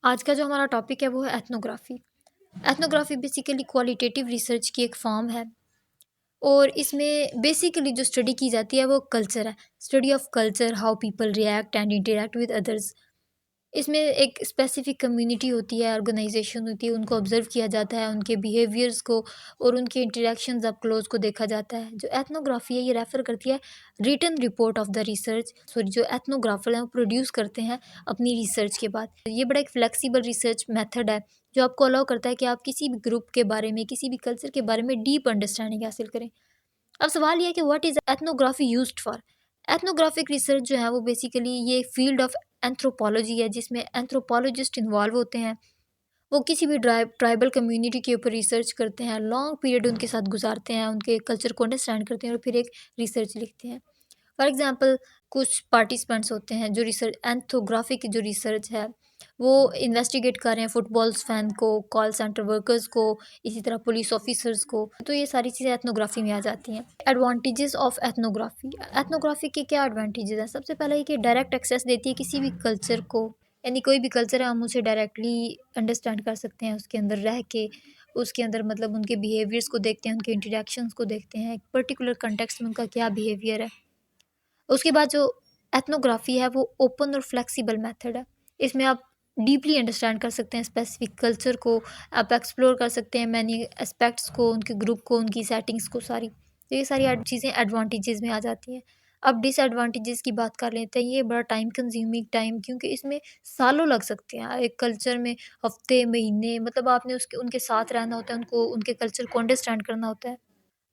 आज का जो हमारा टॉपिक है वो है ethnography. Ethnography basically qualitative research की एक फॉर्म है और इसमें बेसिकली जो स्टडी की जाती है वो कल्चर है। Study of culture, how people react and interact with others. इसमें एक स्पेसिफिक कम्युनिटी होती है, ऑर्गेनाइजेशन होती है, उनको ऑब्जर्व किया जाता है, उनके बिहेवियर्स को और उनके इंटरेक्शंस अप क्लोज को देखा जाता है। जो एथनोग्राफी है ये रेफर करती है written report of the research. Sorry, जो एथनोग्राफर हैं वो प्रोड्यूस करते हैं अपनी रिसर्च के बाद। ये बड़ा एक फ्लेक्सिबल रिसर्च मेथड है जो आपको अलाउ करता है कि आप किसी भी ग्रुप के बारे में, किसी भी कल्चर के बारे में डीप अंडरस्टैंडिंग हासिल करें। अब सवाल ये है कि what is ethnography used for. Ethnographic research जो है वो बेसिकली ये फील्ड ऑफ एंथ्रोपोलॉजी है जिसमें एंथ्रोपोलॉजिस्ट इन्वॉल्व होते हैं। वो किसी भी ट्राइबल कम्युनिटी के ऊपर रिसर्च करते हैं, लॉन्ग पीरियड उनके साथ गुजारते हैं, उनके कल्चर को अंडरस्टैंड करते हैं और फिर एक रिसर्च लिखते हैं। फॉर एग्जांपल कुछ पार्टिसिपेंट्स होते हैं जो रिसर्च एंथोग्राफी की जो रिसर्च है वो इन्वेस्टिगेट कर रहे हैं फुटबॉल्स फैन को, कॉल सेंटर वर्कर्स को, इसी तरह पुलिस ऑफिसर्स को। तो ये सारी चीज़ें एथनोग्राफी में आ जाती हैं। Advantages of ethnography. एथनोग्राफी के क्या एडवांटेजेस हैं? सबसे पहले ये कि डायरेक्ट एक्सेस देती है किसी भी कल्चर को, यानी कोई भी कल्चर है हम उसे डायरेक्टली अंडरस्टैंड कर सकते हैं उसके अंदर रह के। उसके अंदर मतलब उनके बिहेवियर्स को देखते हैं, उनके इंटरेक्शंस को देखते हैं, एक पर्टिकुलर कंटेक्स्ट में उनका क्या बिहेवियर है। उसके बाद जो एथनोग्राफी है वो ओपन और फ्लेक्सिबल मेथड है। इसमें आप डीपली अंडरस्टैंड कर सकते हैं स्पेसिफिक कल्चर को, आप एक्सप्लोर कर सकते हैं मैनी एस्पेक्ट्स को, उनके ग्रुप को, उनकी सेटिंग्स को सारी। तो ये सारी चीज़ें एडवांटेजेस में आ जाती हैं। अब डिसएडवांटेजेस की बात कर लेते हैं। ये बड़ा टाइम कंज्यूमिंग टाइम, क्योंकि इसमें सालों लग सकते हैं। एक कल्चर में हफ्ते, महीने, मतलब आपने उसके उनके साथ रहना होता है, उनको उनके कल्चर को अंडरस्टैंड करना होता है।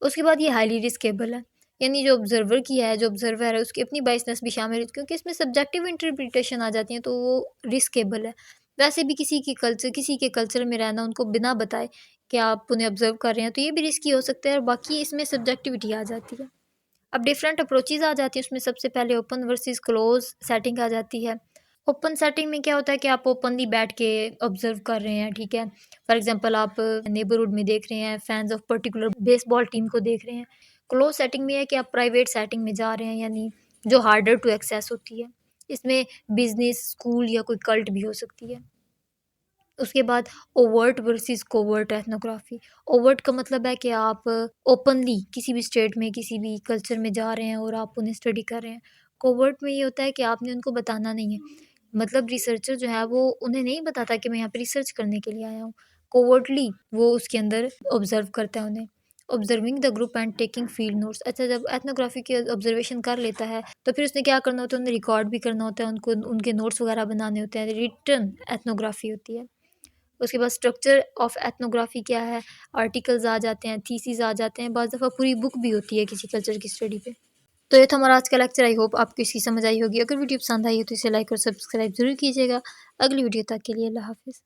उसके बाद ये हाईली रिस्केबल है, यानी जो ऑब्ज़र्वर की है, जो ऑब्ज़र्वर है उसकी अपनी बायसनेस भी शामिल है, क्योंकि इसमें सब्जेक्टिव इंटरप्रिटेशन आ जाती है तो वो रिस्केबल है। वैसे भी किसी के कल्चर में रहना उनको बिना बताए कि आप उन्हें ऑब्ज़र्व कर रहे हैं, तो ये भी रिस्की हो सकता है और बाकी इसमें सब्जेक्टिविटी आ जाती है। अब डिफरेंट अप्रोचेज़ आ जाती है उसमें। सबसे पहले ओपन वर्सेस क्लोज़ सेटिंग आ जाती है। ओपन सेटिंग में क्या होता है कि आप ओपनली बैठ के ऑब्ज़र्व कर रहे हैं, ठीक है? फॉर एग्ज़ाम्पल आप नेबरहुड में देख रहे हैं, fans of particular baseball team को देख रहे हैं। क्लोज़ सेटिंग में है कि आप प्राइवेट सेटिंग में जा रहे हैं, यानी जो हार्डर टू एक्सेस होती है। इसमें बिज़नेस, स्कूल या कोई कल्ट भी हो सकती है। उसके बाद overt versus covert ethnography. Overt का मतलब है कि आप ओपनली किसी भी स्टेट में, किसी भी कल्चर में जा रहे हैं और आप उन्हें स्टडी कर रहे हैं। कोवर्ट में ये होता है कि आपने उनको बताना नहीं है। मतलब रिसर्चर जो है वो उन्हें नहीं बताता कि मैं यहाँ पे रिसर्च करने के लिए आया हूँ। कोवर्टली वो उसके अंदर ऑब्जर्व करता है उन्हें। Observing the group and taking field notes. अच्छा, जब एथनोग्राफी की ऑब्जर्वेशन कर लेता है तो फिर उसने क्या करना होता है, उन्हें रिकॉर्ड भी करना होता है, उनको उनके नोट्स वगैरह बनाने होते हैं। रिटन एथनोग्राफी होती है। उसके बाद स्ट्रक्चर ऑफ एथनोग्राफी क्या है, आर्टिकल्स आ जाते हैं, थीसिस आ जाते हैं, बाज़ दफ़ा पूरी बुक भी होती है किसी कल्चर की स्टडी पे। तो ये था हमारा आज का लेक्चर। आई होप आपको इसकी समझ आई होगी। अगर वीडियो पसंद आई हो तो इसे लाइक और सब्सक्राइब ज़रूर कीजिएगा। अगली वीडियो तक के लिए अल्लाह हाफ़िज़।